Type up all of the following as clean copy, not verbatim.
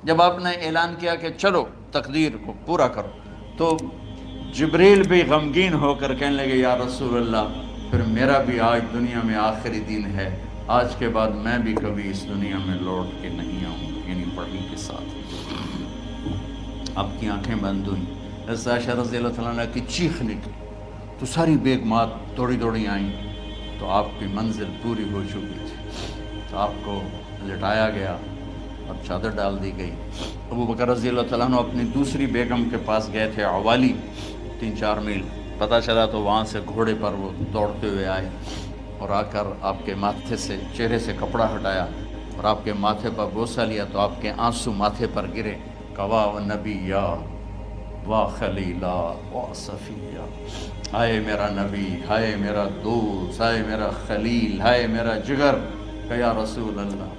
جب آپ نے اعلان کیا کہ چلو تقدیر کو پورا کرو، تو جبریل بھی غمگین ہو کر کہنے لگے یا رسول اللہ پھر میرا بھی آج دنیا میں آخری دن ہے، آج کے بعد میں بھی کبھی اس دنیا میں لوٹ کے نہیں آؤں گا، یعنی پڑھی کے ساتھ۔ آپ کی آنکھیں بند ہوئیں، حضرت عائشہ رضی اللہ تعالیٰ عنہ کی چیخ نکلی تو ساری بیگمات دوڑی دوڑی آئیں، تو آپ کی منزل پوری ہو چکی تھی، تو آپ کو لٹایا گیا اور چادر ڈال دی گئی۔ ابو بکر رضی اللہ تعالیٰ عنہ اپنی دوسری بیگم کے پاس گئے تھے عوالی، 3-4 میل، پتہ چلا تو وہاں سے گھوڑے پر وہ دوڑتے ہوئے آئے اور آ کر آپ کے ماتھے سے، چہرے سے کپڑا ہٹایا اور آپ کے ماتھے پر بوسہ لیا تو آپ کے آنسو ماتھے پر گرے، کوا و نبیّا وا خلیلا وا صفیہ، ہائے میرا نبی، ہائے میرا دوست، ہائے میرا خلیل، ہائے میرا جگر، کہ یا رسول اللہ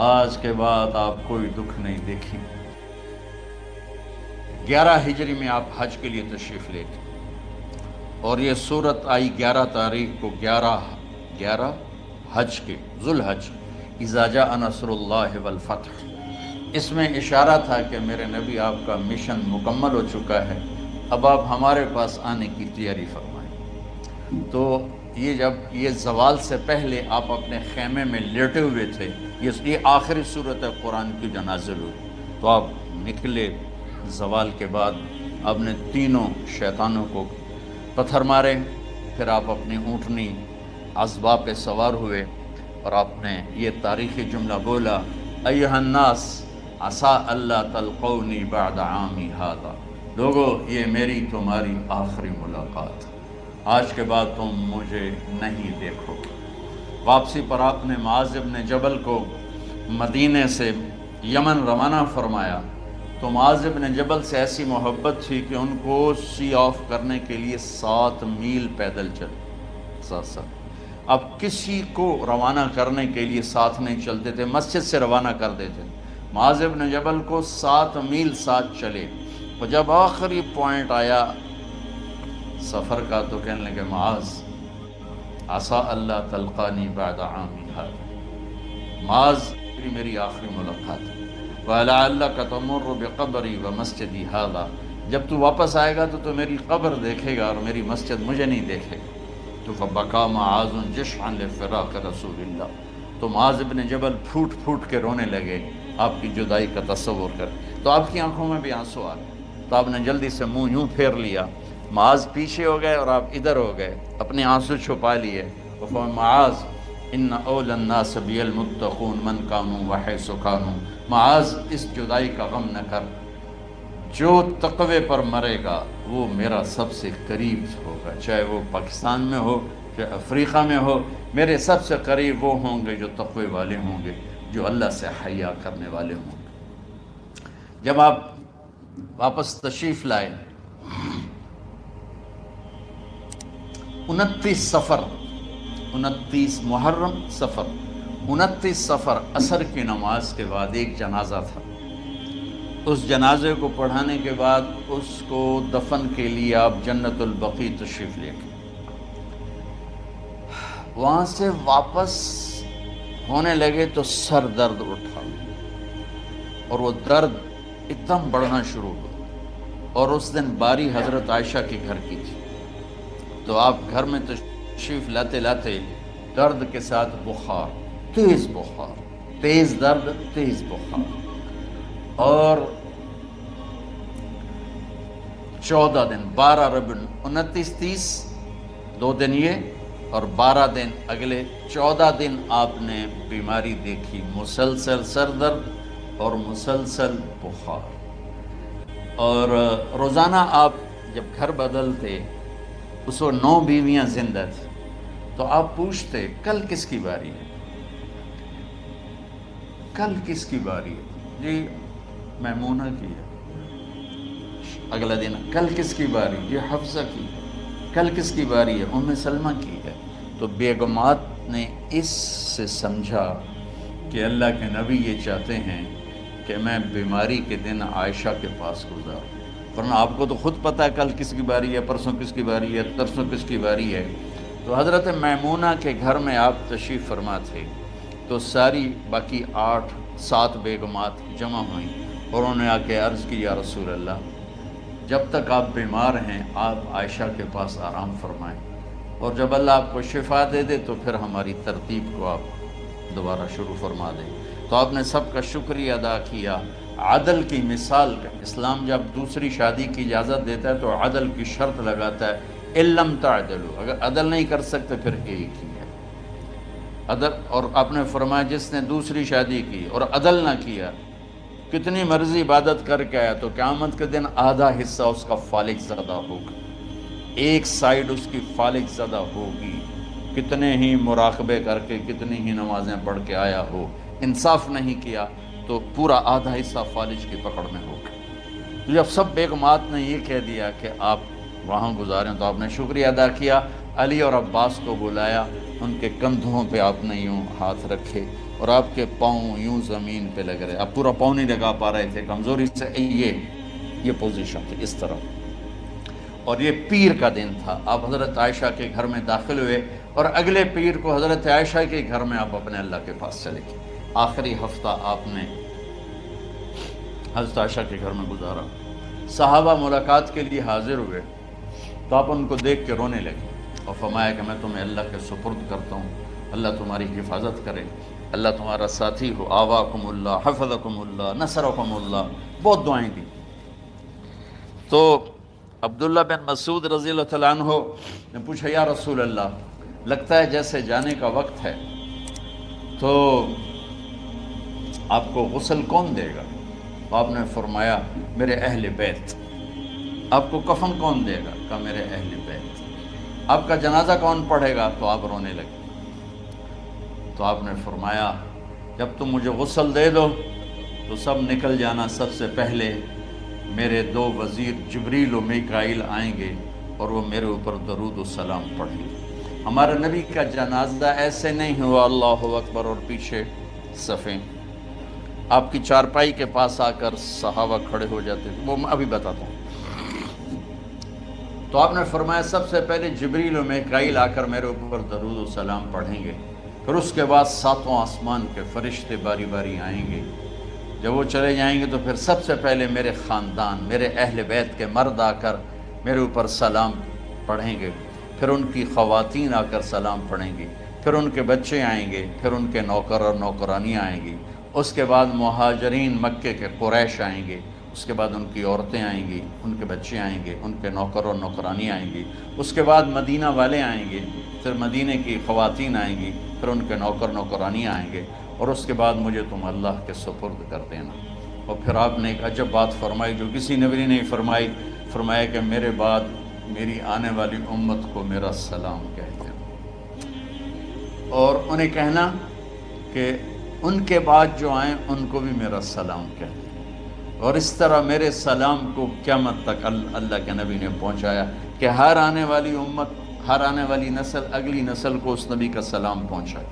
آج کے بعد آپ کوئی دکھ نہیں دیکھیں۔ 11 ہجری میں آپ حج کے لیے تشریف لے گئے اور یہ صورت آئی 11 تاریخ کو، 11 حج کے، ذوالحج، اذا جاء نصر اللہ والفتح۔ اس میں اشارہ تھا کہ میرے نبی آپ کا مشن مکمل ہو چکا ہے، اب آپ ہمارے پاس آنے کی تیاری فرمائیں۔ تو یہ جب یہ زوال سے پہلے آپ اپنے خیمے میں لیٹے ہوئے تھے، یہ آخری صورت قرآن کی جو نازل ہوئی، تو آپ نکلے زوال کے بعد، آپ نے تینوں شیطانوں کو پتھر مارے، پھر آپ اپنی اونٹنی عذبہ پہ سوار ہوئے اور آپ نے یہ تاریخی جملہ بولا، ایھا الناس عسیٰ اللہ تلقونی بعد عامی ھذا، لوگو یہ میری تمہاری آخری ملاقات، آج کے بعد تم مجھے نہیں دیکھو گے۔ واپسی پر آپ نے معاذ بن جبل کو مدینے سے یمن روانہ فرمایا، تو معاذ بن جبل سے ایسی محبت تھی کہ ان کو سی آف کرنے کے لیے 7 میل پیدل چلے، 7۔ اب کسی کو روانہ کرنے کے لیے ساتھ نہیں چلتے تھے، مسجد سے روانہ کر دیتے، معاذ بن جبل کو 7 میل ساتھ چلے، اور جب آخری پوائنٹ آیا سفر کا تو کہنے لگے معاذ عسیٰ اللہ تلقانی بعد عامی ھذا، معاذ میری آخری ملاقات ہے، وَلَعَلَّكَ تَمُرُّ بِقَبْرِي وَمَسْجِدِي ھذا، جب تو واپس آئے گا تو میری قبر دیکھے گا اور میری مسجد مجھے نہیں دیکھے گا۔ تو فَبَكَىٰ مُعَاذٌ جِشْعًا لِفِرَاقِ رسول اللہ، تو معاذ بن جبل پھوٹ پھوٹ کے رونے لگے آپ کی جدائی کا تصور کر، تو آپ کی آنکھوں میں بھی آنسو آ گئے، تو آپ نے جلدی سے منہ یوں پھیر لیا، معاذ پیچھے ہو گئے اور آپ ادھر ہو گئے، اپنے آنسو چھپا لیے، معاذ ان اولی الناس بی المتقون من کانوا وحیث کانوا، معاذ اس جدائی کا غم نہ کر، جو تقوی پر مرے گا وہ میرا سب سے قریب ہوگا، چاہے وہ پاکستان میں ہو چاہے افریقہ میں ہو، میرے سب سے قریب وہ ہوں گے جو تقوی والے ہوں گے، جو اللہ سے حیا کرنے والے ہوں گے۔ جب آپ واپس تشریف لائے، 29 صفر، 29 محرم صفر، 29 صفر عصر کی نماز کے بعد ایک جنازہ تھا، اس جنازے کو پڑھانے کے بعد اس کو دفن کے لیے آپ جنت البقیع تشریف لے گئے۔ وہاں سے واپس ہونے لگے تو سر درد اٹھا اور وہ درد ایک دم بڑھنا شروع ہوا، اور اس دن باری حضرت عائشہ کے گھر کی تھی، تو آپ گھر میں تشریف لاتے لاتے درد کے ساتھ بخار، تیز بخار، تیز درد، تیز بخار، اور 14 دن، 12 ربیع 29 30 2 دن یہ اور 12 دن اگلے 14 دن آپ نے بیماری دیکھی، مسلسل سر درد اور مسلسل بخار، اور روزانہ آپ جب گھر بدلتے اس وقت 9 بیویاں زندہ تھیں، تو آپ پوچھتے کل کس کی باری ہے، کل کس کی باری ہے، جی میمونہ کی ہے، اگلا دن کل کس کی باری، یہ حفصہ کی ہے، کل کس کی باری ہے، ام سلمہ کی ہے۔ تو بیگمات نے اس سے سمجھا کہ اللہ کے نبی یہ چاہتے ہیں کہ میں بیماری کے دن عائشہ کے پاس گزاروں، ورنہ آپ کو تو خود پتہ ہے کل کس کی باری ہے، پرسوں کس کی باری ہے، ترسوں کس کی باری ہے۔ تو حضرت میمونہ کے گھر میں آپ تشریف فرما تھے، تو ساری باقی 8-7 بیگمات جمع ہوئیں اور انہوں نے آ کے عرض کی یا رسول اللہ جب تک آپ بیمار ہیں آپ عائشہ کے پاس آرام فرمائیں، اور جب اللہ آپ کو شفا دے دے تو پھر ہماری ترتیب کو آپ دوبارہ شروع فرما دیں۔ تو آپ نے سب کا شکریہ ادا کیا۔ عدل کی مثال کا اسلام جب دوسری شادی کی اجازت دیتا ہے تو عدل کی شرط لگاتا ہے علم تعدلوا، اگر عدل نہیں کر سکتے پھر ایک ہی ہے عدل۔ اور آپ نے فرمایا جس نے دوسری شادی کی اور عدل نہ کیا، کتنی مرضی عبادت کر کے آیا تو قیامت کے دن آدھا حصہ اس کا فالج زدہ ہوگا، ایک سائیڈ اس کی فالج زدہ ہوگی، کتنے ہی مراقبے کر کے کتنی ہی نمازیں پڑھ کے آیا ہو، انصاف نہیں کیا تو پورا آدھا حصہ فالج کی پکڑ میں ہوگا۔ جب سب بیگمات نے یہ کہہ دیا کہ آپ وہاں گزاریں تو آپ نے شکریہ ادا کیا، علی اور عباس کو بلایا، ان کے کندھوں پہ آپ نے یوں ہاتھ رکھے اور آپ کے پاؤں یوں زمین پہ لگ رہے، آپ پورا پاؤں نہیں لگا پا رہے تھے کمزوری سے، یہ پوزیشن تھی اس طرح۔ اور یہ پیر کا دن تھا، آپ حضرت عائشہ کے گھر میں داخل ہوئے اور اگلے پیر کو حضرت عائشہ کے گھر میں آپ اپنے اللہ کے پاس چلے گئے۔ آخری ہفتہ آپ نے حضرت عائشہ کے گھر میں گزارا۔ صحابہ ملاقات کے لیے حاضر ہوئے تو آپ ان کو دیکھ کے رونے لگے اور فرمایا کہ میں تمہیں اللہ کے سپرد کرتا ہوں، اللہ تمہاری حفاظت کرے، اللہ تمہارا ساتھی ہو، آواکم اللہ، حفظکم اللہ، نصرکم اللہ، بہت دعائیں دی۔ تو عبداللہ بن مسعود رضی اللہ تعالیٰ عنہ نے پوچھا یا رسول اللہ لگتا ہے جیسے جانے کا وقت ہے، تو آپ کو غسل کون دے گا؟ آپ نے فرمایا میرے اہل بیت۔ آپ کو کفن کون دے گا؟ کہا میرے اہل بیت۔ آپ کا جنازہ کون پڑھے گا؟ تو آپ رونے لگے۔ تو آپ نے فرمایا جب تم مجھے غسل دے دو تو سب نکل جانا، سب سے پہلے میرے 2 وزیر جبریل و میکائیل آئیں گے اور وہ میرے اوپر درود و سلام پڑھیں گے۔ ہمارے نبی کا جنازہ ایسے نہیں ہوا اللہ اکبر اور پیچھے صفیں، آپ کی چارپائی کے پاس آ کر صحابہ کھڑے ہو جاتے تھے، وہ میں ابھی بتاتا ہوں۔ تو آپ نے فرمایا سب سے پہلے جبریل و میکائیل آ کر میرے اوپر درود و سلام پڑھیں گے، پھر اس کے بعد 7 آسمان کے فرشتے باری باری آئیں گے۔ جب وہ چلے جائیں گے تو پھر سب سے پہلے میرے خاندان، میرے اہل بیت کے مرد آ کر میرے اوپر سلام پڑھیں گے، پھر ان کی خواتین آ کر سلام پڑھیں گی، پھر ان کے بچے آئیں گے، پھر ان کے نوکر اور نوکرانی آئیں گی، اس کے بعد مہاجرین مکے کے قریش آئیں گے، اس کے بعد ان کی عورتیں آئیں گی، ان کے بچے آئیں گے، ان کے نوکر اور نوکرانی آئیں گی، اس کے بعد مدینہ والے آئیں گے، پھر مدینہ کی خواتین آئیں گی، پھر ان کے نوکر نوکرانی آئیں گے، اور اس کے بعد مجھے تم اللہ کے سپرد کر دینا۔ اور پھر آپ نے ایک عجب بات فرمائی جو کسی نبی نے نہیں فرمائی، فرمایا کہ میرے بعد میری آنے والی امت کو میرا سلام کہہ دینا، اور انہیں کہنا کہ ان کے بعد جو آئیں ان کو بھی میرا سلام کہہ دینا۔ اور اس طرح میرے سلام کو قیامت تک اللہ کے نبی نے پہنچایا کہ ہر آنے والی امت، ہر آنے والی نسل اگلی نسل کو اس نبی کا سلام پہنچائے۔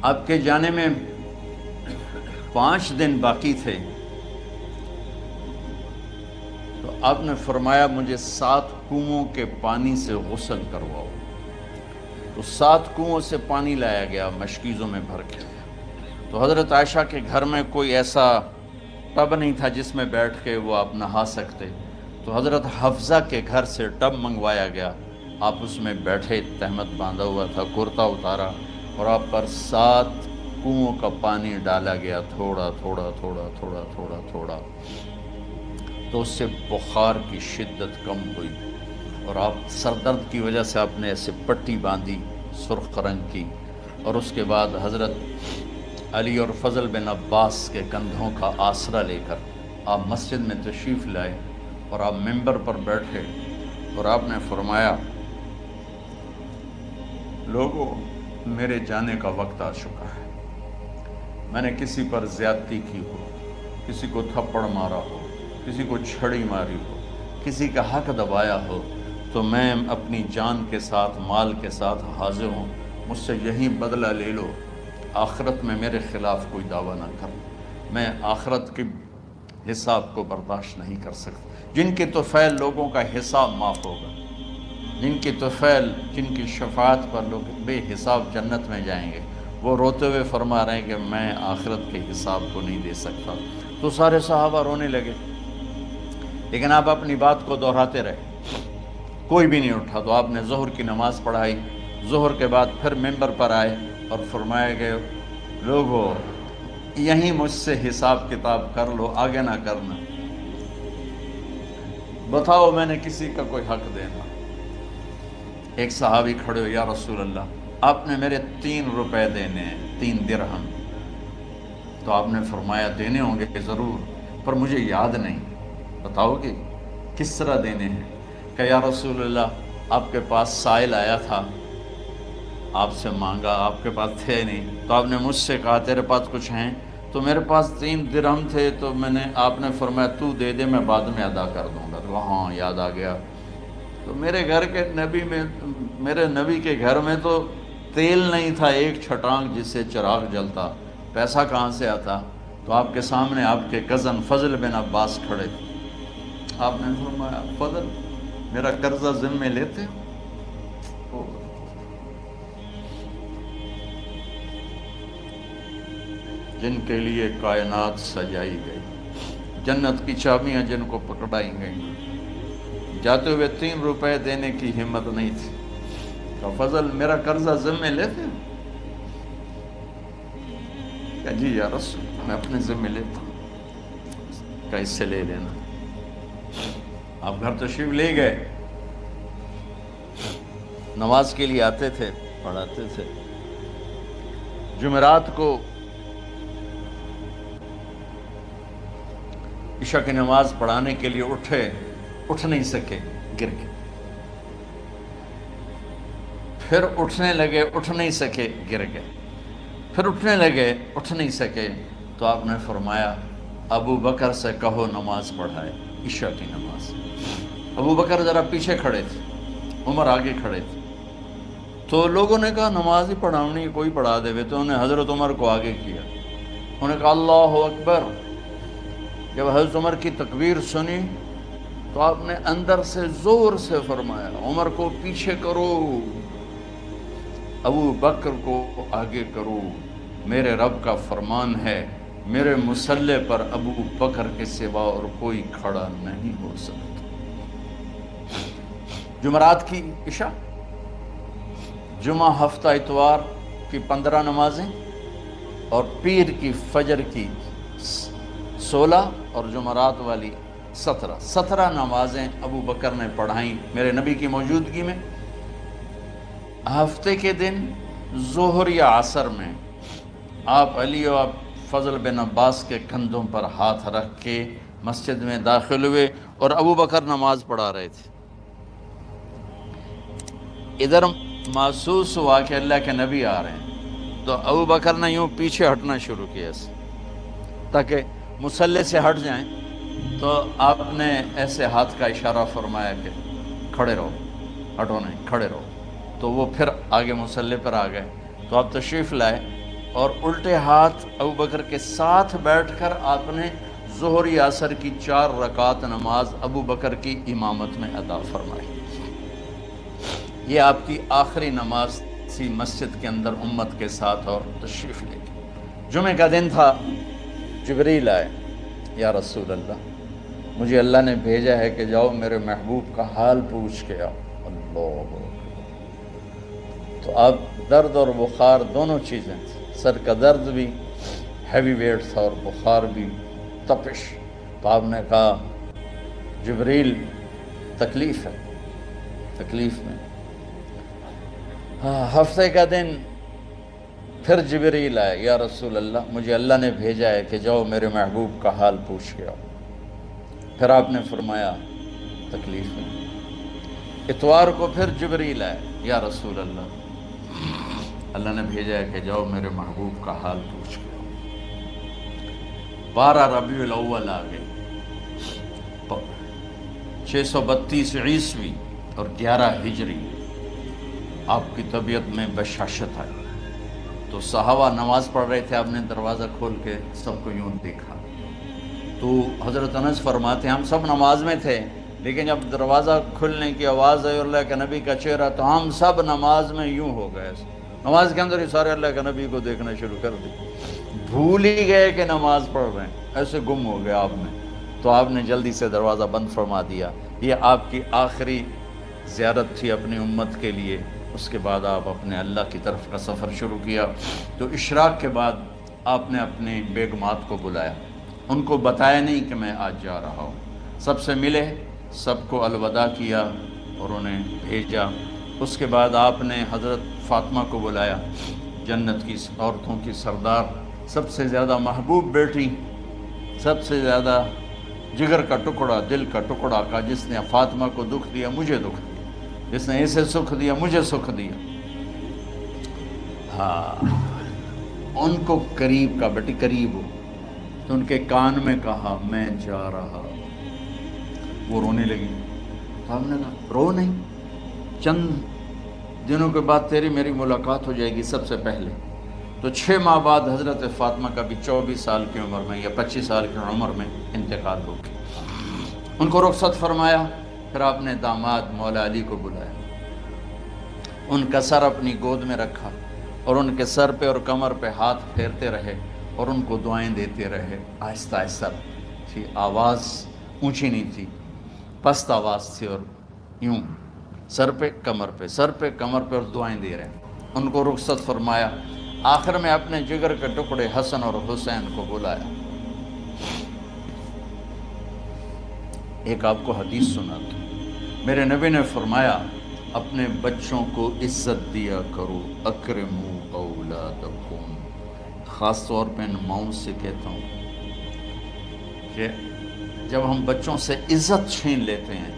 آپ کے جانے میں 5 دن باقی تھے تو آپ نے فرمایا مجھے 7 کنوؤں کے پانی سے غسل کرواؤ۔ تو 7 کنوؤں سے پانی لایا گیا مشکیزوں میں بھر کے۔ تو حضرت عائشہ کے گھر میں کوئی ایسا ٹب نہیں تھا جس میں بیٹھ کے وہ آپ نہا سکتے، تو حضرت حفصہ کے گھر سے ٹب منگوایا گیا، آپ اس میں بیٹھے، تہمت باندھا ہوا تھا، کرتا اتارا اور آپ پر 7 کنوؤں کا پانی ڈالا گیا، تھوڑا تھوڑا تھوڑا تھوڑا تھوڑا تھوڑا، تو اس سے بخار کی شدت کم ہوئی، اور آپ سر درد کی وجہ سے آپ نے ایسے پٹی باندھی سرخ رنگ کی، اور اس کے بعد حضرت علی اور فضل بن عباس کے کندھوں کا آسرا لے کر آپ مسجد میں تشریف لائے اور آپ ممبر پر بیٹھے اور آپ نے فرمایا لوگوں میرے جانے کا وقت آ چکا ہے، میں نے کسی پر زیادتی کی ہو، کسی کو تھپڑ مارا ہو، کسی کو چھڑی ماری ہو، کسی کا حق دبایا ہو، تو میں اپنی جان کے ساتھ مال کے ساتھ حاضر ہوں، مجھ سے یہیں بدلہ لے لو، آخرت میں میرے خلاف کوئی دعویٰ نہ کر، میں آخرت کے حساب کو برداشت نہیں کر سکتا۔ جن کے طفیل لوگوں کا حساب معاف ہوگا، جن کی طفیل، جن کی شفاعت پر لوگ بے حساب جنت میں جائیں گے، وہ روتے ہوئے فرما رہے ہیں کہ میں آخرت کے حساب کو نہیں دے سکتا۔ تو سارے صحابہ رونے لگے، لیکن آپ اپنی بات کو دہراتے رہے، کوئی بھی نہیں اٹھا۔ تو آپ نے ظہر کی نماز پڑھائی، ظہر کے بعد پھر ممبر پر آئے اور فرمایا کہ لوگو یہیں مجھ سے حساب کتاب کر لو، آگے نہ کرنا، بتاؤ میں نے کسی کا کوئی حق دینا۔ ایک صحابی کھڑے ہو، یا رسول اللہ آپ نے میرے 3 روپے دینے ہیں، 3 درہم۔ تو آپ نے فرمایا دینے ہوں گے ضرور، پر مجھے یاد نہیں، بتاؤ کہ کس طرح دینے ہیں؟ کہ یا رسول اللہ آپ کے پاس سائل آیا تھا، آپ سے مانگا، آپ کے پاس تھے نہیں، تو آپ نے مجھ سے کہا تیرے پاس کچھ ہیں؟ تو میرے پاس 3 درہم تھے، تو آپ نے فرمایا تو دے دے، میں بعد میں ادا کر دوں گا۔ تو ہاں یاد آ گیا۔ تو میرے گھر کے نبی میں، میرے نبی کے گھر میں تو تیل نہیں تھا ایک چھٹانگ جس سے چراغ جلتا، پیسہ کہاں سے آتا؟ تو آپ کے سامنے آپ کے کزن فضل بن عباس کھڑے تھے، آپ نے فرمایا فضل میرا قرضہ ذمے لیتے ہو؟ جن کے لیے کائنات سجائی گئی، جنت کی چابیاں جن کو پکڑائی گئیں، جاتے ہوئے 3 روپے دینے کی ہمت نہیں تھی۔ تو فضل میرا قرضہ ذمے لیتے ہو؟ کہ جی یا رسول میں اپنے ذمے لیتا ہوں۔ کہ اس سے لے لینا۔ آپ گھر تشریف لے گئے، نماز کے لیے آتے تھے، پڑھاتے تھے۔ جمعرات کو عشاء کی نماز پڑھانے کے لیے اٹھ نہیں سکے، گر گئے، پھر اٹھنے لگے، اٹھ نہیں سکے، گر گئے، پھر اٹھنے لگے، اٹھ نہیں سکے۔ تو آپ نے فرمایا ابو بکر سے کہو نماز پڑھائے، عشاء کی نماز۔ ابو بکر ذرا پیچھے کھڑے تھے، عمر آگے کھڑے تھے۔ تو لوگوں نے کہا نماز ہی پڑھاونی، کوئی پڑھا دے، تو انہوں نے حضرت عمر کو آگے کیا، انہوں نے کہا اللہ اکبر۔ جب حضرت عمر کی تکبیر سنی تو آپ نے اندر سے زور سے فرمایا عمر کو پیچھے کرو، ابو بکر کو آگے کرو، میرے رب کا فرمان ہے میرے مصلی پر ابو بکر کے سوا اور کوئی کھڑا نہیں ہو سکتا۔ جمعرات کی عشاء، جمعہ ہفتہ اتوار کی 15 نمازیں اور پیر کی فجر کی 16 اور جمعرات والی 17 نمازیں ابو بکر نے پڑھائیں میرے نبی کی موجودگی میں۔ ہفتے کے دن ظہر یا عصر میں آپ علی و فضل بن عباس کے کندھوں پر ہاتھ رکھ کے مسجد میں داخل ہوئے اور ابو بکر نماز پڑھا رہے تھے۔ ادھر محسوس ہوا کہ اللہ کے نبی آ رہے ہیں، تو ابو بکر نے یوں پیچھے ہٹنا شروع کیا تاکہ مصلی سے ہٹ جائیں۔ تو آپ نے ایسے ہاتھ کا اشارہ فرمایا کہ کھڑے رہو، ہٹو نہیں، کھڑے رہو۔ تو وہ پھر آگے مصلی پر آ گئے۔ تو آپ تشریف لائے اور الٹے ہاتھ ابو بکر کے ساتھ بیٹھ کر آپ نے ظہر یا عصر کی 4 رکعت نماز ابو بکر کی امامت میں ادا فرمائی۔ یہ آپ کی آخری نماز تھی مسجد کے اندر امت کے ساتھ، اور تشریف لے گئے۔ جمعہ کا دن تھا، جبریل آئے، یا رسول اللہ مجھے اللہ نے بھیجا ہے کہ جاؤ میرے محبوب کا حال پوچھ کے آؤ۔ اللہ، تو اب درد اور بخار دونوں چیزیں تھیں، سر کا درد بھی ہیوی ویٹ تھا اور بخار بھی، تپش۔ تو آپ نے کہا جبریل تکلیف ہے، تکلیف میں۔ ہفتے کا دن پھر جبریل آئے، یا رسول اللہ مجھے اللہ نے بھیجا ہے کہ جاؤ میرے محبوب کا حال پوچھ کے آؤ۔ پھر آپ نے فرمایا تکلیف میں۔ اتوار کو پھر جبریل آئے، یا رسول اللہ اللہ نے بھیجا ہے کہ جاؤ میرے محبوب کا حال پوچھ کے آؤ۔ 12 ربیع الاول آ گئے، 632 عیسوی اور 11 ہجری۔ آپ کی طبیعت میں بشاشت آئی، تو صحابہ نماز پڑھ رہے تھے، آپ نے دروازہ کھول کے سب کو یوں دیکھا۔ تو حضرت انس فرماتے ہیں ہم سب نماز میں تھے، لیکن جب دروازہ کھلنے کی آواز آئی اور اللہ کے نبی کا چہرہ، تو ہم سب نماز میں یوں ہو گئے، نماز کے اندر ہی سارے اللہ کے نبی کو دیکھنا شروع کر دی، بھول ہی گئے کہ نماز پڑھ رہے ہیں، ایسے گم ہو گئے آپ میں. تو آپ نے جلدی سے دروازہ بند فرما دیا. یہ آپ کی آخری زیارت تھی اپنی امت کے لیے. اس کے بعد آپ اپنے اللہ کی طرف کا سفر شروع کیا. تو اشراق کے بعد آپ نے اپنے بیگمات کو بلایا، ان کو بتایا نہیں کہ میں آج جا رہا ہوں، سب سے ملے، سب کو الوداع کیا اور انہیں بھیجا. اس کے بعد آپ نے حضرت فاطمہ کو بلایا، جنت کی عورتوں کی سردار، سب سے زیادہ محبوب بیٹی، سب سے زیادہ جگر کا ٹکڑا، دل کا ٹکڑا کا، جس نے فاطمہ کو دکھ دیا مجھے دکھ دیا، جس نے اسے سکھ دیا مجھے سکھ دیا. ہاں، ان کو قریب کا، بیٹی قریب ہو. تو ان کے کان میں کہا میں جا رہا. وہ رونے لگی. ہم نے کہا رو نہیں، چند دنوں کے بعد تیری میری ملاقات ہو جائے گی سب سے پہلے. تو 6 ماہ بعد حضرت فاطمہ کا بھی 24 سال کی عمر میں یا 25 سال کی عمر میں انتقال ہو گیا. ان کو رخصت فرمایا. پھر آپ نے داماد مولا علی کو بلایا، ان کا سر اپنی گود میں رکھا اور ان کے سر پہ اور کمر پہ ہاتھ پھیرتے رہے اور ان کو دعائیں دیتے رہے. آہستہ آہستہ تھی، آواز اونچی نہیں تھی، پست آواز تھی، اور یوں سر پہ کمر پہ، سر پہ کمر پہ، اور دعائیں دے رہے. ان کو رخصت فرمایا. آخر میں اپنے جگر کے ٹکڑے حسن اور حسین کو بلایا. ایک آپ کو حدیث سناتا ہوں. میرے نبی نے فرمایا اپنے بچوں کو عزت دیا کرو، اکرموا اولادکم. خاص طور پہ ان ماؤں سے کہتا ہوں کہ جب ہم بچوں سے عزت چھین لیتے ہیں،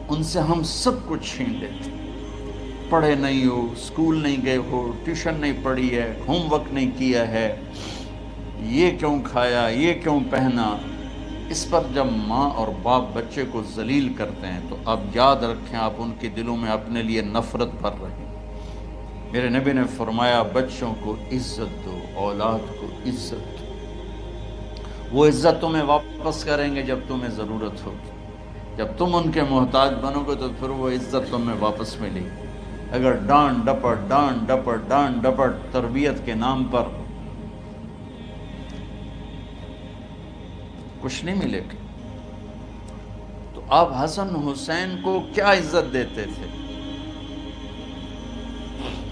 ان سے ہم سب کچھ چھین لیتے ہیں. پڑھے نہیں ہو، اسکول نہیں گئے ہو، ٹیوشن نہیں پڑھی ہے، ہوم ورک نہیں کیا ہے، یہ کیوں کھایا، یہ کیوں پہنا. اس پر جب ماں اور باپ بچے کو ذلیل کرتے ہیں تو آپ یاد رکھیں آپ ان کے دلوں میں اپنے لیے نفرت بھر رہے ہیں. میرے نبی نے فرمایا بچوں کو عزت دو، اولاد کو عزت دو. وہ عزت تمہیں واپس کریں گے جب تمہیں ضرورت ہوگی. جب تم ان کے محتاج بنو گے تو پھر وہ عزت تمہیں واپس ملے گی. اگر ڈانٹ ڈپٹ تربیت کے نام پر کچھ نہیں ملے گا. تو آپ حسن حسین کو کیا عزت دیتے تھے؟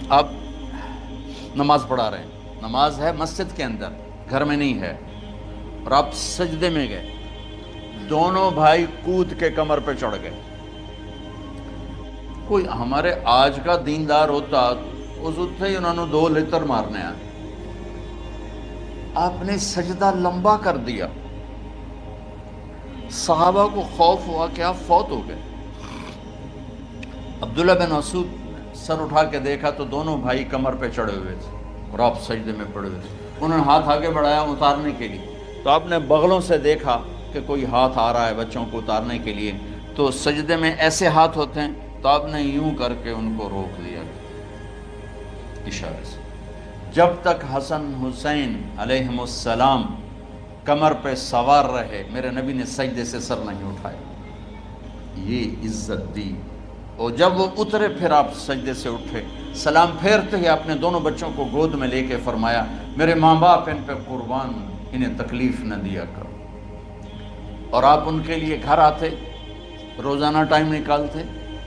آپ نماز پڑھا رہے ہیں، نماز ہے مسجد کے اندر، گھر میں نہیں ہے، اور آپ سجدے میں گئے، دونوں بھائی کود کے کمر پہ چڑھ گئے. کوئی ہمارے آج کا دیندار ہوتا اس ہی انہوں نے 2 لتر مارنے آئے. آپ نے سجدہ لمبا کر دیا. صحابہ کو خوف ہوا کہ آپ فوت ہو گئے. عبداللہ بن مسعود سر اٹھا کے دیکھا تو دونوں بھائی کمر پہ چڑھے ہوئے تھے اور آپ سجدے میں پڑے ہوئے تھے. انہوں نے ہاتھ آگے بڑھایا اتارنے کے لیے، تو آپ نے بغلوں سے دیکھا کہ کوئی ہاتھ آ رہا ہے بچوں کو اتارنے کے لیے. تو سجدے میں ایسے ہاتھ ہوتے ہیں، تو آپ نے یوں کر کے ان کو روک دیا اشارے سے. جب تک حسن حسین علیہم السلام کمر پہ سوار رہے میرے نبی نے سجدے سے سر نہیں اٹھایا. یہ عزت دی. اور جب وہ اترے پھر آپ سجدے سے اٹھے، سلام پھیرتے ہی آپ نے دونوں بچوں کو گود میں لے کے فرمایا میرے ماں باپ ان پہ قربان، انہیں تکلیف نہ دیا کرو. اور آپ ان کے لیے گھر آتے، روزانہ ٹائم نکالتے.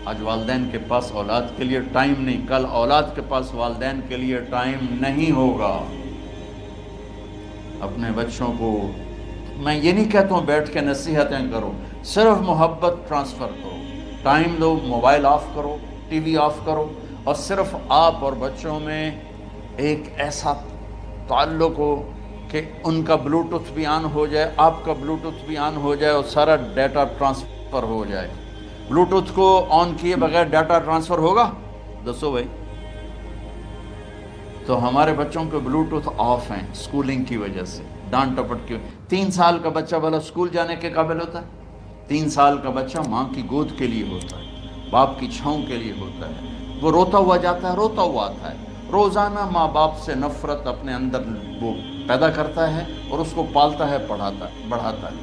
آج والدین کے پاس اولاد کے لیے ٹائم نہیں، کل اولاد کے پاس والدین کے لیے ٹائم نہیں ہوگا. اپنے بچوں کو میں یہ نہیں کہتا ہوں بیٹھ کے نصیحتیں کرو، صرف محبت ٹرانسفر کرو، ٹائم دو، موبائل آف کرو، ٹی وی آف کرو، اور صرف آپ اور بچوں میں ایک ایسا تعلق ہو کہ ان کا بلوٹوتھ بھی آن ہو جائے، آپ کا بلوٹوتھ بھی آن ہو جائے، اور سارا ڈیٹا ٹرانسفر ہو جائے. بلوٹوتھ کو آن کیے بغیر ڈیٹا ٹرانسفر ہوگا؟ دسو بھائی. تو ہمارے بچوں کے بلوٹوتھ آف ہیں سکولنگ کی وجہ سے، ڈانٹ ٹپٹ کی. 3 سال کا بچہ بھلا سکول جانے کے قابل ہوتا ہے؟ 3 سال کا بچہ ماں کی گود کے لیے ہوتا ہے، باپ کی چھاؤں کے لیے ہوتا ہے. وہ روتا ہوا جاتا ہے، روتا ہوا آتا ہے. روزانہ ماں باپ سے نفرت اپنے اندر وہ پیدا کرتا ہے اور اس کو پالتا ہے، بڑھاتا ہے.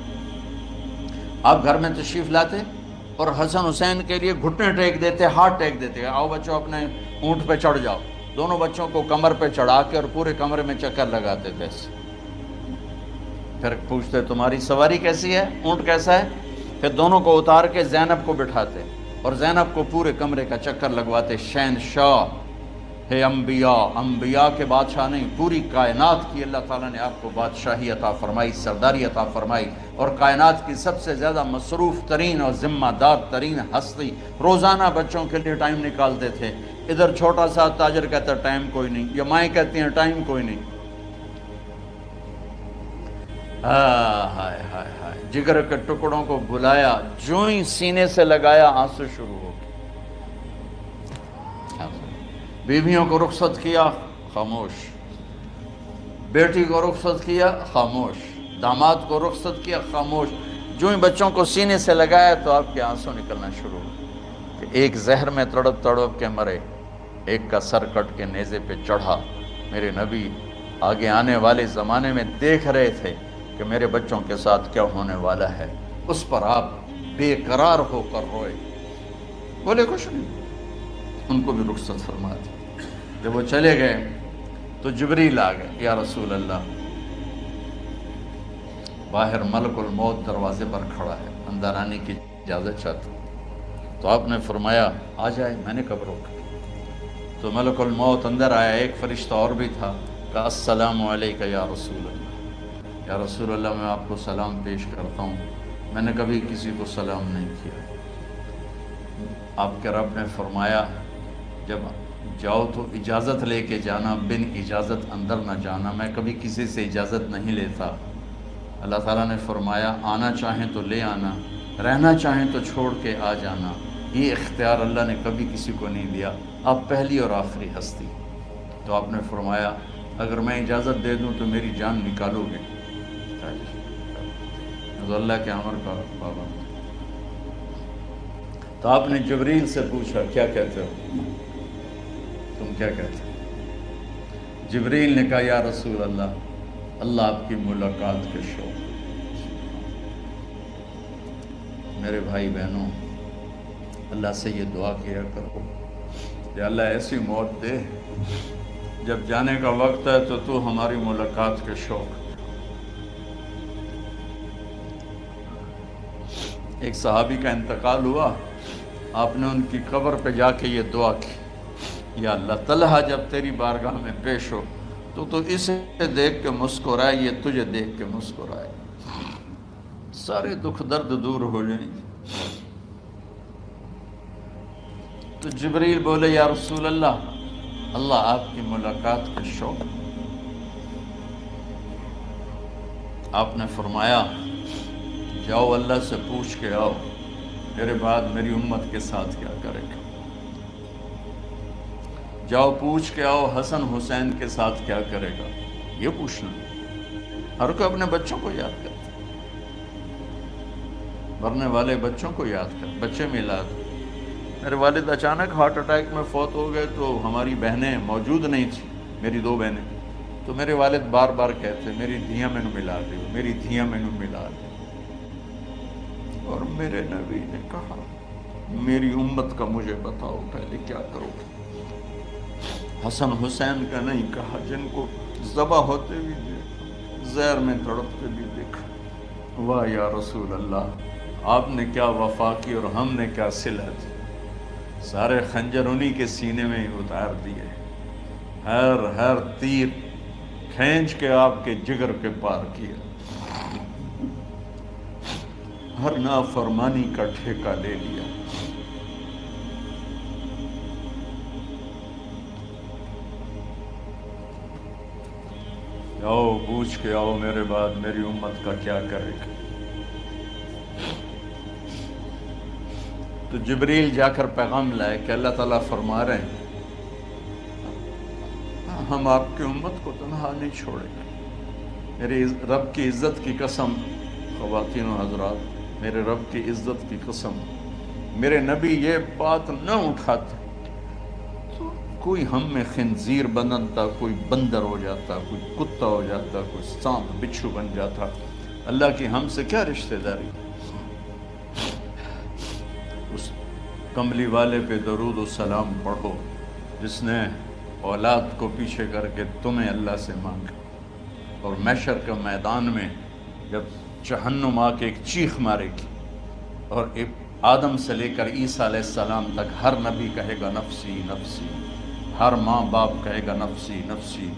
آپ گھر میں تشریف لاتے اور حسن حسین کے لیے گھٹنے ٹیک دیتے، ہاتھ ٹیک دیتے، آؤ بچوں اپنے اونٹ پہ چڑھ جاؤ، دونوں بچوں کو کمر پہ چڑھا کے اور پورے کمرے میں چکر لگاتے تھے. پھر پوچھتے تمہاری سواری کیسی ہے، اونٹ کیسا ہے؟ پھر دونوں کو اتار کے زینب کو بٹھاتے اور زینب کو پورے کمرے کا چکر لگواتے. شہنشاہ ہے انبیاء، انبیاء کے بادشاہ نہیں، پوری کائنات کی اللہ تعالیٰ نے آپ کو بادشاہی عطا فرمائی، سرداری عطا فرمائی، اور کائنات کی سب سے زیادہ مصروف ترین اور ذمہ دار ترین ہستی. روزانہ بچوں کے لیے ٹائم نکالتے تھے. ادھر چھوٹا سا تاجر کہتا ہے ٹائم کوئی نہیں، یا مائیں کہتی ہیں ٹائم کوئی نہیں. ہائے ہائے ہائے، جگر کے ٹکڑوں کو بلایا، جو ہی سینے سے لگایا آنسو شروع ہو گئے. بیویوں کو رخصت کیا، خاموش. بیٹی کو رخصت کیا، خاموش. داماد کو رخصت کیا، خاموش. جو ہی بچوں کو سینے سے لگایا تو آپ کے آنسو نکلنا شروع ہو. ایک زہر میں تڑپ تڑپ کے مرے، ایک کا سر کٹ کے نیزے پہ چڑھا. میرے نبی آگے آنے والے زمانے میں دیکھ رہے تھے کہ میرے بچوں کے ساتھ کیا ہونے والا ہے. اس پر آپ بے قرار ہو کر روئے، بولے کچھ نہیں. ان کو بھی رخصت فرما دی. جب وہ چلے گئے تو جبریل آ گئے. یا رسول اللہ، باہر ملک الموت دروازے پر کھڑا ہے، اندر آنے کی اجازت چاہتا ہوں. تو آپ نے فرمایا آ جائے. میں نے کب روکا؟ تو ملک الموت اندر آیا. ایک فرشتہ اور بھی تھا، کہا السلام علیکہ یا رسول اللہ. یا رسول اللہ، میں آپ کو سلام پیش کرتا ہوں، میں نے کبھی کسی کو سلام نہیں کیا. آپ کے رب نے فرمایا جب جاؤ تو اجازت لے کے جانا، بن اجازت اندر نہ جانا. میں کبھی کسی سے اجازت نہیں لیتا. اللہ تعالیٰ نے فرمایا آنا چاہیں تو لے آنا، رہنا چاہیں تو چھوڑ کے آ جانا. یہ اختیار اللہ نے کبھی کسی کو نہیں دیا. آپ پہلی اور آخری ہستی. تو آپ نے فرمایا اگر میں اجازت دے دوں تو میری جان نکالو گے؟ تو اللہ کے امر کا پابند. تو آپ نے جبریل سے پوچھا کیا کہتے ہو، تم کیا کہتے ہو؟ جبریل نے کہا یا رسول اللہ، اللہ آپ کی ملاقات کے شوق. میرے بھائی بہنوں، اللہ سے یہ دعا کیا کرو کہ اللہ ایسی موت دے جب جانے کا وقت ہے تو ہماری ملاقات کے شوق. ایک صحابی کا انتقال ہوا، آپ نے ان کی قبر پہ جا کے یہ دعا کی، یا اللہ طلحہ جب تیری بارگاہ میں پیش ہو تو اسے دیکھ کے مسکرائے، یہ تجھے دیکھ کے مسکرائے، سارے دکھ درد دور ہو جائیں. تو جبریل بولے یا رسول اللہ، اللہ آپ کی ملاقات کے شوق. آپ نے فرمایا جاؤ اللہ سے پوچھ کے آؤ میرے بعد میری امت کے ساتھ کیا کرے گا. جاؤ پوچھ کے آؤ حسن حسین کے ساتھ کیا کرے گا. یہ پوچھنا، ہر کوئی اپنے بچوں کو یاد کرتا، مرنے والے بچوں کو یاد کر. بچے میلاد، میرے والد اچانک ہارٹ اٹیک میں فوت ہو گئے تو ہماری بہنیں موجود نہیں تھیں، میری 2 بہنیں. تو میرے والد بار بار کہتے میری دھیاں میں ملا دے، میری دھیاں میں ملا دے. اور میرے نبی نے کہا میری امت کا مجھے بتاؤ پہلے کیا کرو گے. حسن حسین کا نہیں کہا، جن کو ذبح ہوتے بھی دیکھا، زہر میں تڑپتے بھی دیکھا. واہ یا رسول اللہ، آپ نے کیا وفا کی اور ہم نے کیا صلہ دی. سارے خنجر انہی کے سینے میں ہی اتار دیے، ہر تیر کھینچ کے آپ کے جگر کے پار کیا، ہر نافرمانی کا ٹھیکہ لے لیا. آؤ پوچھ کے آؤ میرے بعد میری امت کا کیا کرے گا. تو جبریل جا کر پیغام لائے کہ اللہ تعالیٰ فرما رہے ہیں ہم آپ کی امت کو تنہا نہیں چھوڑیں گے. میرے رب کی عزت کی قسم، خواتین و حضرات، میرے رب کی عزت کی قسم، میرے نبی یہ بات نہ اٹھاتے تو کوئی ہم میں خنزیر بنتا، کوئی بندر ہو جاتا، کوئی کتا ہو جاتا، کوئی سانپ بچھو بن جاتا. اللہ کی ہم سے کیا رشتہ داری. کملی والے پہ درود و سلام پڑھو جس نے اولاد کو پیچھے کر کے تمہیں اللہ سے مانگا، اور محشر کے میدان میں جب جہنم آ کے ایک چیخ مارے گی اور آدم سے لے کر عیسیٰ علیہ السلام تک ہر نبی کہے گا نفسی نفسی، ہر ماں باپ کہے گا نفسی نفسی،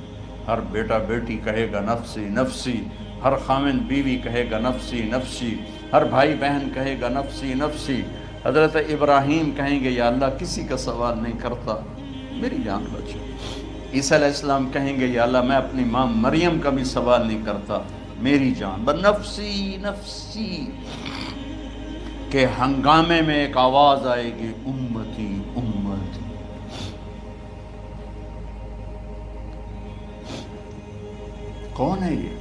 ہر بیٹا بیٹی کہے گا نفسی نفسی، ہر خاوند بیوی کہے گا نفسی نفسی، ہر بھائی بہن کہے گا نفسی نفسی۔ حضرت ابراہیم کہیں گے یا اللہ کسی کا سوال نہیں کرتا، میری جان بچو۔ عیسیٰ علیہ السلام کہیں گے یا اللہ میں اپنی ماں مریم کا بھی سوال نہیں کرتا، میری جان بس نفسی نفسی کے ہنگامے میں ایک آواز آئے گی، امتی امتی۔ کون ہے یہ؟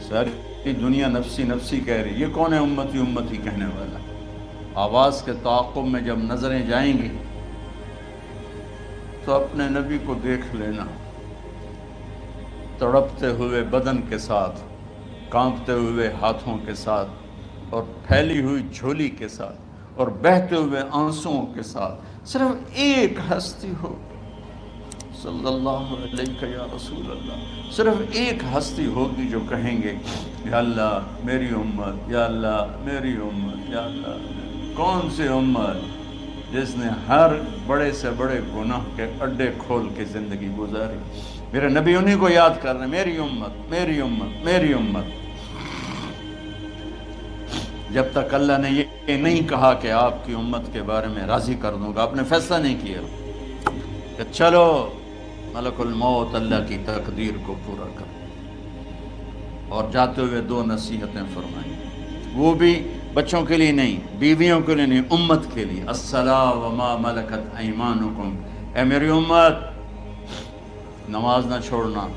ساری دنیا نفسی نفسی کہہ رہی، یہ کون ہے امتی امتی کہنے والا؟ آواز کے تعاقب میں جب نظریں جائیں گی تو اپنے نبی کو دیکھ لینا، تڑپتے ہوئے بدن کے ساتھ، کانپتے ہوئے ہاتھوں کے ساتھ، اور پھیلی ہوئی جھولی کے ساتھ، اور بہتے ہوئے آنسوؤں کے ساتھ صرف ایک ہستی ہو، صلی اللہ علیہ یا رسول اللہ، صرف ایک ہستی ہوگی جو کہیں گے یا اللہ میری امت، یا اللہ میری امت، یا اللہ۔ کون سی امت؟ جس نے ہر بڑے سے بڑے گناہ کے اڈے کھول کے زندگی گزاری۔ میرے نبی انہی کو یاد کر رہے ہیں، میری امت میری امت میری امت۔ جب تک اللہ نے یہ نہیں کہا کہ آپ کی امت کے بارے میں راضی کر دوں گا، آپ نے فیصلہ نہیں کیا کہ چلو ملک الموت اللہ کی تقدیر کو پورا کر، اور جاتے ہوئے دو نصیحتیں فرمائیں، وہ بھی بچوں کے لیے نہیں، بیویوں کے لیے نہیں، امت کے لیے۔ الصلاۃ وما ملکت ایمانکم، اے میری امت نماز نہ چھوڑنا،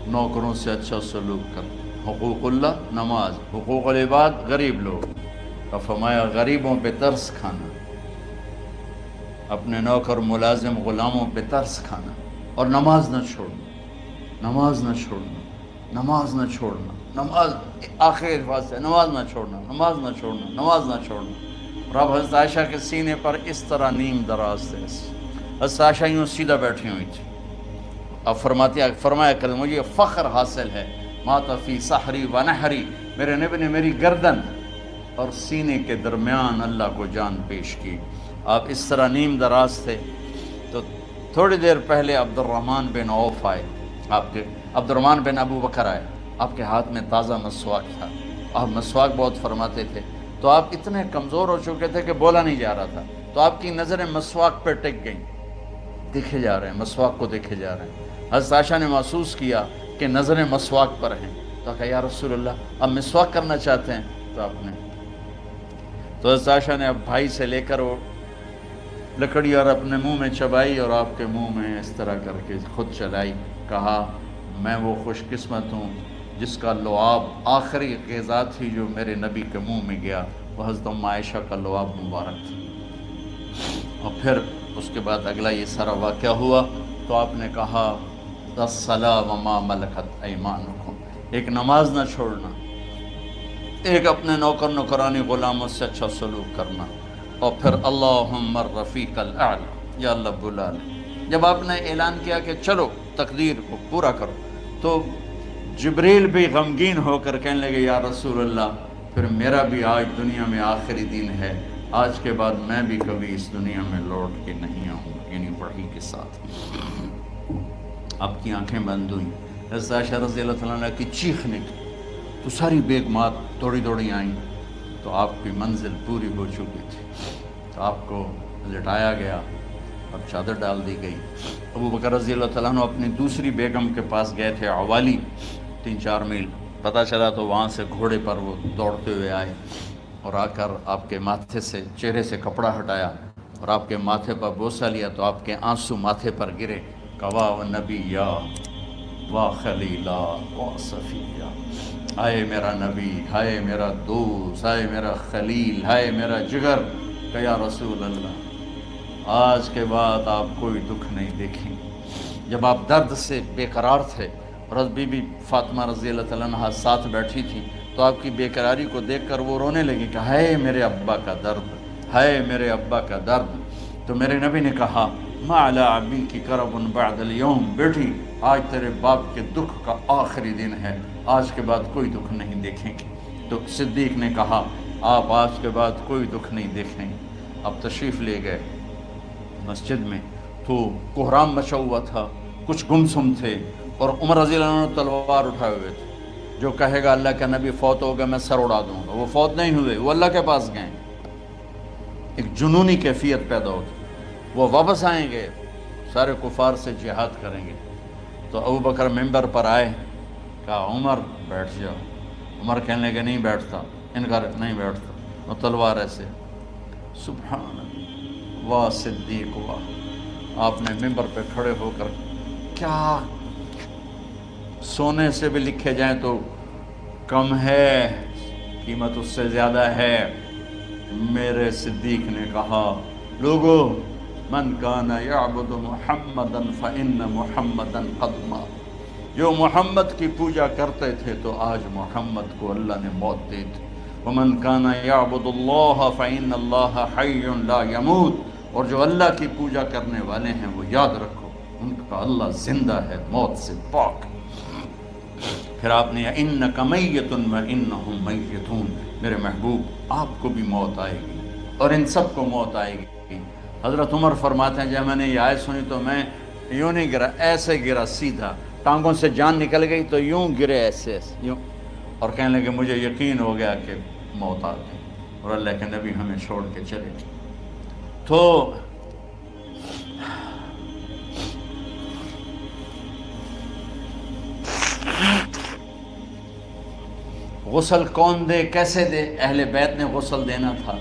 نوکروں سے اچھا سلوک کر، حقوق اللہ نماز، حقوق العباد غریب لوگ، اور فرمایا غریبوں پہ ترس کھانا، اپنے نوکر ملازم غلاموں پہ ترس کھانا، اور نماز نہ چھوڑنا، نماز نہ چھوڑنا، نماز نہ چھوڑنا، نماز آخر الفاظ ہے، نماز نہ چھوڑنا، نماز نہ چھوڑنا، نماز نہ چھوڑنا۔ اور اب حضرت عائشہ کے سینے پر اس طرح نیم دراز تھے، حضرت عائشہ یوں سیدھا بیٹھی ہوئی تھی، اب فرمایا کریں مجھے فخر حاصل ہے، مات فی سحری و نحری، میرے نبی نے میری گردن اور سینے کے درمیان اللہ کو جان پیش کی۔ آپ اس طرح نیم دراز تھے تو تھوڑی دیر پہلے عبد الرحمن بن عوف آئے، عبد الرحمن بن ابو بکر آئے، آپ کے ہاتھ میں تازہ مسواک تھا، آپ مسواک بہت فرماتے تھے، تو آپ اتنے کمزور ہو چکے تھے کہ بولا نہیں جا رہا تھا، تو آپ کی نظریں مسواک پہ ٹک گئیں، دیکھے جا رہے ہیں، مسواک کو دیکھے جا رہے ہیں۔ حضرت عائشہ نے محسوس کیا کہ نظریں مسواک پر ہیں، تو کہا یا رسول اللہ اب مسواک کرنا چاہتے ہیں، تو آپ نے تو حضرت عائشہ نے اب بھائی سے لے کر وہ لکڑی اور اپنے منہ میں چبائی اور آپ کے منہ میں اس طرح کر کے خود چلائی، کہا میں وہ خوش قسمت ہوں جس کا لعاب آخری غذا تھی جو میرے نبی کے منہ میں گیا، وہ حضرت ام عائشہ کا لعاب مبارک تھا۔ اور پھر اس کے بعد اگلا یہ سارا واقعہ ہوا تو آپ نے کہا الصلاۃ وما ملکت ایمانکم، ایک نماز نہ چھوڑنا، ایک اپنے نوکر نوکرانی غلاموں سے اچھا سلوک کرنا، اور پھر اللہم الرفیق الاعلی، یا اللہ بلا لے۔ جب آپ نے اعلان کیا کہ چلو تقدیر کو پورا کرو، تو جبریل بھی غمگین ہو کر کہنے لگے یا رسول اللہ پھر میرا بھی آج دنیا میں آخری دن ہے، آج کے بعد میں بھی کبھی اس دنیا میں لوٹ کے نہیں آؤں، یعنی بڑھی کے ساتھ۔ آپ کی آنکھیں بند ہوئیں، حضرت عائشہ رضی اللہ تعالیٰ عنہ کی چیخ نکلی تو ساری بیگمات دوڑی دوڑی آئیں، تو آپ کی منزل پوری ہو چکی تھی، تو آپ کو لٹایا گیا اور چادر ڈال دی گئی۔ ابو بکر رضی اللہ تعالیٰ عنہ اپنی دوسری بیگم کے پاس گئے تھے عوالی، 3-4 میل، پتہ چلا تو وہاں سے گھوڑے پر وہ دوڑتے ہوئے آئے اور آ کر آپ کے ماتھے سے چہرے سے کپڑا ہٹایا اور آپ کے ماتھے پر بوسہ لیا، تو آپ کے آنسو ماتھے پر گرے، کوا و نبیہ و خلیلہ و صفیہ، ہائے میرا نبی، ہائے میرا دوست، ہائے میرا خلیل، ہائے میرا جگر، کہ یا رسول اللہ آج کے بعد آپ کوئی دکھ نہیں دیکھیں۔ جب آپ درد سے بے قرار تھے اور بی بی فاطمہ رضی اللہ تعالیٰ عنہ ساتھ بیٹھی تھی، تو آپ کی بیقراری کو دیکھ کر وہ رونے لگی کہ ہائے میرے ابا کا درد، ہائے میرے ابا کا درد۔ تو میرے نبی نے کہا ما علی ابی کی کرب بعد اليوم، بیٹی آج تیرے باپ کے دکھ کا آخری دن ہے، آج کے بعد کوئی دکھ نہیں دیکھیں گے۔ تو صدیق نے کہا آپ آج کے بعد کوئی دکھ نہیں دیکھیں گے۔ اب تشریف لے گئے مسجد میں، تو کوہرام مچا ہوا تھا، کچھ گمسم تھے، اور عمر رضی اللہ عنہ تلوار اٹھائے ہوئے تھے۔ جو کہے گا اللہ کا نبی فوت ہو گیا میں سر اڑا دوں گا، وہ فوت نہیں ہوئے، وہ اللہ کے پاس گئے۔ ایک جنونی کیفیت پیدا ہوتی، وہ واپس آئیں گے، سارے کفار سے جہاد کریں گے۔ تو ابو بکر ممبر پر آئے، کہا عمر بیٹھ جاؤ۔ عمر کہنے لگے نہیں بیٹھتا، انکار نہیں بیٹھتا، اور تلوار ایسے۔ سبحان اللہ، واہ صدیق واہ۔ آپ نے ممبر پہ کھڑے ہو کر، کیا سونے سے بھی لکھے جائیں تو کم ہے، قیمت اس سے زیادہ ہے۔ میرے صدیق نے کہا لوگو من کان یعبد محمدا فإن محمدا قد مات، جو محمد کی پوجا کرتے تھے تو آج محمد کو اللہ نے موت دی تھی۔ ومن کان یعبد اللہ فإن اللہ حی لا یموت، اور جو اللہ کی پوجا کرنے والے ہیں وہ یاد رکھو ان کا اللہ زندہ ہے، موت سے پاک۔ پھر آپ نے انک میت وانہم میتون، میرے محبوب آپ کو بھی موت آئے گی اور ان سب کو موت آئے گی۔ حضرت عمر فرماتے ہیں جب میں نے یہ آیت سنی تو میں یوں نہیں گرا، ایسے گرا سیدھا، ٹانگوں سے جان نکل گئی تو یوں گرے ایسے ایسے یوں، اور کہنے لگے مجھے یقین ہو گیا کہ موت آ گئی اور اللہ کے نبی ہمیں چھوڑ کے چلے گئے۔ تو غسل کون دے، کیسے دے؟ اہل بیت نے غسل دینا تھا۔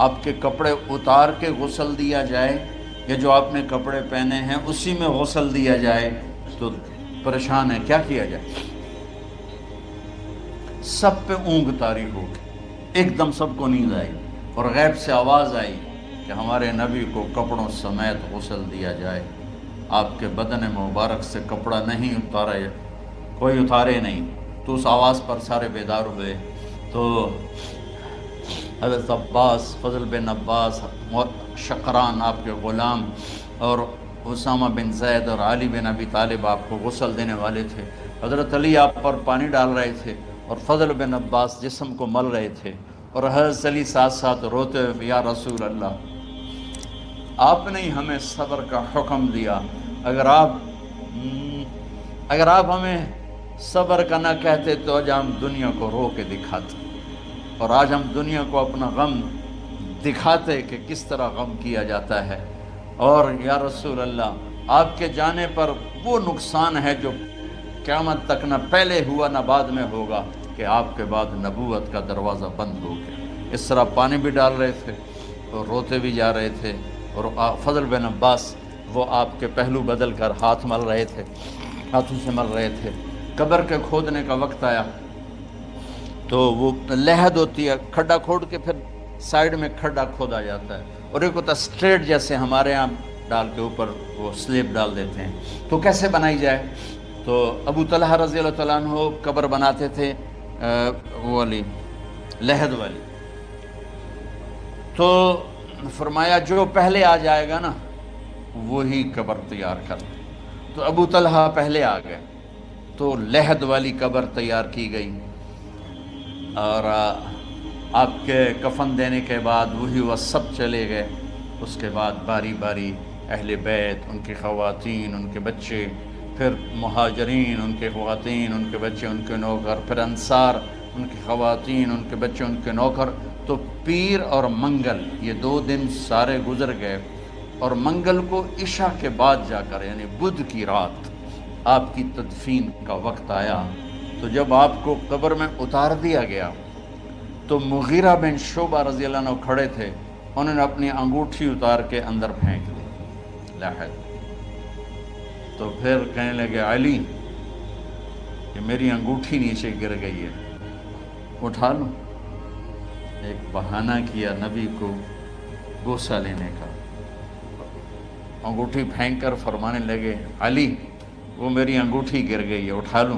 آپ کے کپڑے اتار کے غسل دیا جائے یا جو آپ نے کپڑے پہنے ہیں اسی میں غسل دیا جائے تو پریشان ہے، کیا کیا جائے؟ سب پہ اونگ طاری ہو گئی، ایک دم سب کو نیند آئی اور غیب سے آواز آئی کہ ہمارے نبی کو کپڑوں سمیت غسل دیا جائے۔ آپ کے بدن مبارک سے کپڑا نہیں اتارے، کوئی اتارے نہیں۔ تو اس آواز پر سارے بیدار ہوئے۔ تو حضرت عباس، فضل بن عباس، شقران آپ کے غلام، اور اسامہ بن زید اور علی بن ابی طالب آپ کو غسل دینے والے تھے۔ حضرت علی آپ پر پانی ڈال رہے تھے اور فضل بن عباس جسم کو مل رہے تھے، اور حضرت علی ساتھ ساتھ روتے ہوئے یا رسول اللہ آپ نے ہی ہمیں صبر کا حکم دیا، اگر آپ ہمیں صبر کا نہ کہتے تو آج ہم دنیا کو رو کے دکھاتے، اور آج ہم دنیا کو اپنا غم دکھاتے کہ کس طرح غم کیا جاتا ہے۔ اور یا رسول اللہ آپ کے جانے پر وہ نقصان ہے جو قیامت تک نہ پہلے ہوا نہ بعد میں ہوگا، کہ آپ کے بعد نبوت کا دروازہ بند ہو گیا۔ اس طرح پانی بھی ڈال رہے تھے اور روتے بھی جا رہے تھے، اور فضل بن عباس وہ آپ کے پہلو بدل کر ہاتھ مل رہے تھے، ہاتھوں سے مل رہے تھے۔ قبر کے کھودنے کا وقت آیا تو وہ لحد ہوتی ہے، کھڈا کھود کے پھر سائیڈ میں کھڈا کھودا جاتا ہے، اور ایک ہوتا اسٹریٹ جیسے ہمارے ہاں ڈال کے اوپر وہ سلیب ڈال دیتے ہیں۔ تو کیسے بنائی جائے؟ تو ابو طلحہ رضی اللہ تعالیٰ عنہ قبر بناتے تھے وہ والی لحد والی۔ تو فرمایا جو پہلے آ جائے گا نا وہی قبر تیار کر۔ تو ابو طلحہ پہلے آ گئے تو لحد والی قبر تیار کی گئی، اور آپ کے کفن دینے کے بعد وہی وہ سب چلے گئے۔ اس کے بعد باری باری اہل بیت، ان کی خواتین، ان کے بچے، پھر مہاجرین، ان کے خواتین، ان کے بچے، ان کے نوکر، پھر انصار، ان کی خواتین، ان کے بچے، ان کے نوکر۔ تو پیر اور منگل یہ 2 دن سارے گزر گئے، اور منگل کو عشاء کے بعد جا کر یعنی بدھ کی رات آپ کی تدفین کا وقت آیا۔ تو جب آپ کو قبر میں اتار دیا گیا تو مغیرہ بن شعبہ رضی اللہ عنہ کھڑے تھے، انہوں نے اپنی انگوٹھی اتار کے اندر پھینک دی لحد۔ تو پھر کہنے لگے علی کہ میری انگوٹھی نیچے گر گئی ہے، اٹھا لوں؟ ایک بہانہ کیا نبی کو بوسہ لینے کا، انگوٹھی پھینک کر فرمانے لگے علی وہ میری انگوٹھی گر گئی ہے، اٹھا لوں؟